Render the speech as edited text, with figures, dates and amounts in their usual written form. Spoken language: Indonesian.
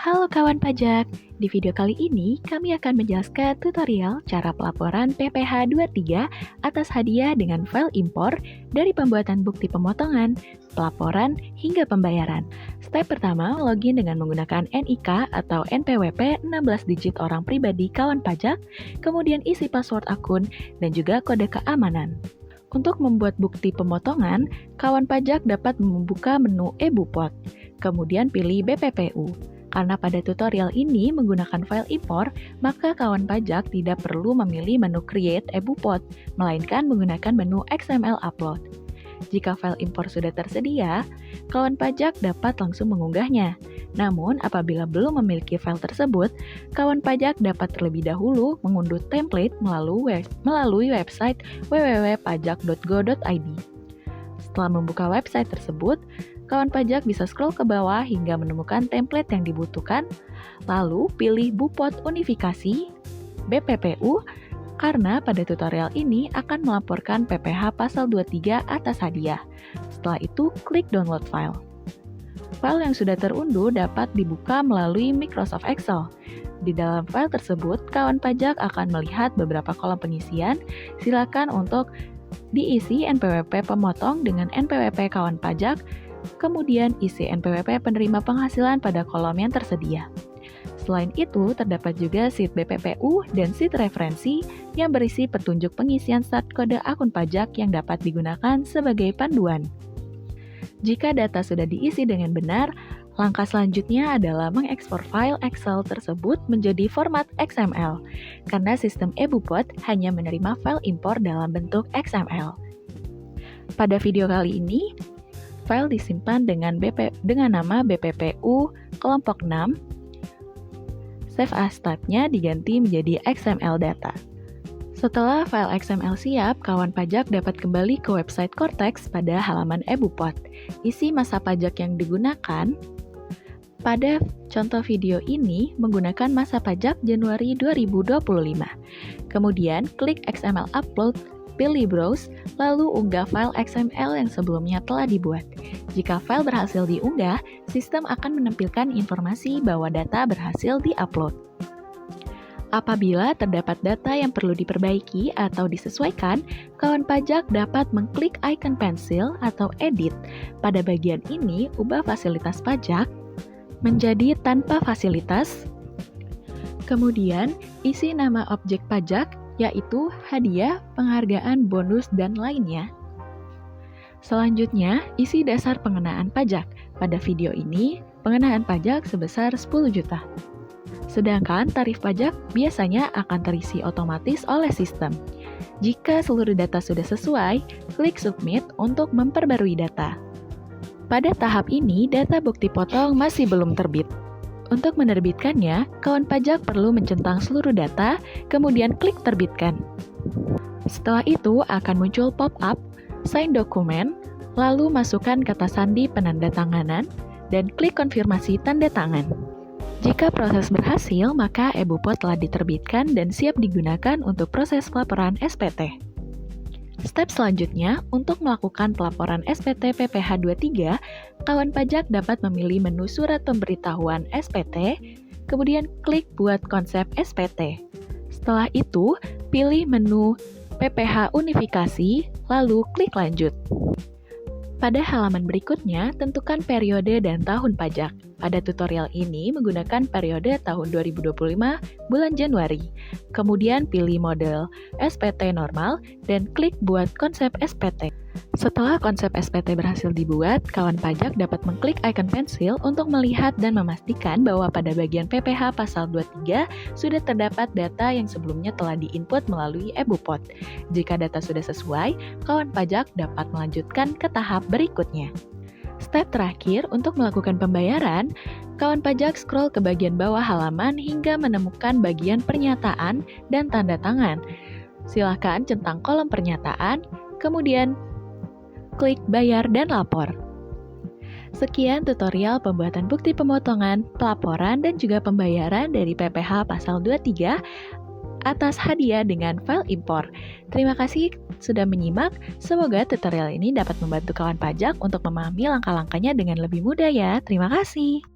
Halo kawan pajak, di video kali ini kami akan menjelaskan tutorial cara pelaporan PPh 23 atas hadiah dengan file impor dari pembuatan bukti pemotongan, pelaporan, hingga pembayaran. Step pertama, login dengan menggunakan NIK atau NPWP 16 digit orang pribadi kawan pajak, kemudian isi password akun dan juga kode keamanan. Untuk membuat bukti pemotongan, kawan pajak dapat membuka menu eBupot, kemudian pilih BPPU. Karena pada tutorial ini menggunakan file impor, maka kawan pajak tidak perlu memilih menu Create eBupot, melainkan menggunakan menu XML Upload. Jika file impor sudah tersedia, kawan pajak dapat langsung mengunggahnya. Namun, apabila belum memiliki file tersebut, kawan pajak dapat terlebih dahulu mengunduh template melalui website www.pajak.go.id. Setelah membuka website tersebut, kawan pajak bisa scroll ke bawah hingga menemukan template yang dibutuhkan, lalu pilih Bupot Unifikasi, BPPU, karena pada tutorial ini akan melaporkan PPh pasal 23 atas hadiah. Setelah itu, klik download file. File yang sudah terunduh dapat dibuka melalui Microsoft Excel. Di dalam file tersebut, kawan pajak akan melihat beberapa kolom pengisian. Silakan untuk diisi NPWP pemotong dengan NPWP kawan pajak, kemudian isi NPWP penerima penghasilan pada kolom yang tersedia. Selain itu, terdapat juga sheet BPPU dan sheet referensi yang berisi petunjuk pengisian start kode akun pajak yang dapat digunakan sebagai panduan. Jika data sudah diisi dengan benar, langkah selanjutnya adalah mengekspor file Excel tersebut menjadi format XML, karena sistem eBupot hanya menerima file impor dalam bentuk XML. Pada video kali ini, file disimpan dengan nama BPPU kelompok 6. Save as type-nya diganti menjadi XML data. Setelah file XML siap, kawan pajak dapat kembali ke website Cortex pada halaman eBupot. Isi masa pajak yang digunakan pada contoh video ini menggunakan masa pajak Januari 2025. Kemudian klik XML Upload, pilih Browse, lalu unggah file XML yang sebelumnya telah dibuat. Jika file berhasil diunggah, sistem akan menampilkan informasi bahwa data berhasil di-upload. Apabila terdapat data yang perlu diperbaiki atau disesuaikan, kawan pajak dapat mengklik icon pensil atau edit. Pada bagian ini, ubah fasilitas pajak menjadi tanpa fasilitas. Kemudian, isi nama objek pajak, yaitu hadiah, penghargaan, bonus, dan lainnya. Selanjutnya, isi dasar pengenaan pajak. Pada video ini, pengenaan pajak sebesar 10 juta. Sedangkan tarif pajak biasanya akan terisi otomatis oleh sistem. Jika seluruh data sudah sesuai, klik Submit untuk memperbarui data. Pada tahap ini, data bukti potong masih belum terbit. Untuk menerbitkannya, kawan pajak perlu mencentang seluruh data, kemudian klik terbitkan. Setelah itu akan muncul pop-up, sign dokumen, lalu masukkan kata sandi penandatanganan, dan klik konfirmasi tanda tangan. Jika proses berhasil, maka eBupot telah diterbitkan dan siap digunakan untuk proses pelaporan SPT. Step selanjutnya, untuk melakukan pelaporan SPT PPh 23, kawan pajak dapat memilih menu surat pemberitahuan SPT, kemudian klik buat konsep SPT. Setelah itu, pilih menu PPh Unifikasi, lalu klik lanjut. Pada halaman berikutnya, tentukan periode dan tahun pajak. Pada tutorial ini menggunakan periode tahun 2025 bulan Januari. Kemudian pilih model SPT normal dan klik buat konsep SPT. Setelah konsep SPT berhasil dibuat, kawan pajak dapat mengklik icon pensil untuk melihat dan memastikan bahwa pada bagian PPh pasal 23 sudah terdapat data yang sebelumnya telah diinput melalui eBupot. Jika data sudah sesuai, kawan pajak dapat melanjutkan ke tahap berikutnya. Step terakhir, untuk melakukan pembayaran, kawan pajak scroll ke bagian bawah halaman hingga menemukan bagian pernyataan dan tanda tangan. Silakan centang kolom pernyataan, kemudian klik bayar dan lapor. Sekian tutorial pembuatan bukti pemotongan, pelaporan, dan juga pembayaran dari PPh pasal 23 atas hadiah dengan file impor. Terima kasih sudah menyimak. Semoga tutorial ini dapat membantu kawan pajak untuk memahami langkah-langkahnya dengan lebih mudah ya. Terima kasih.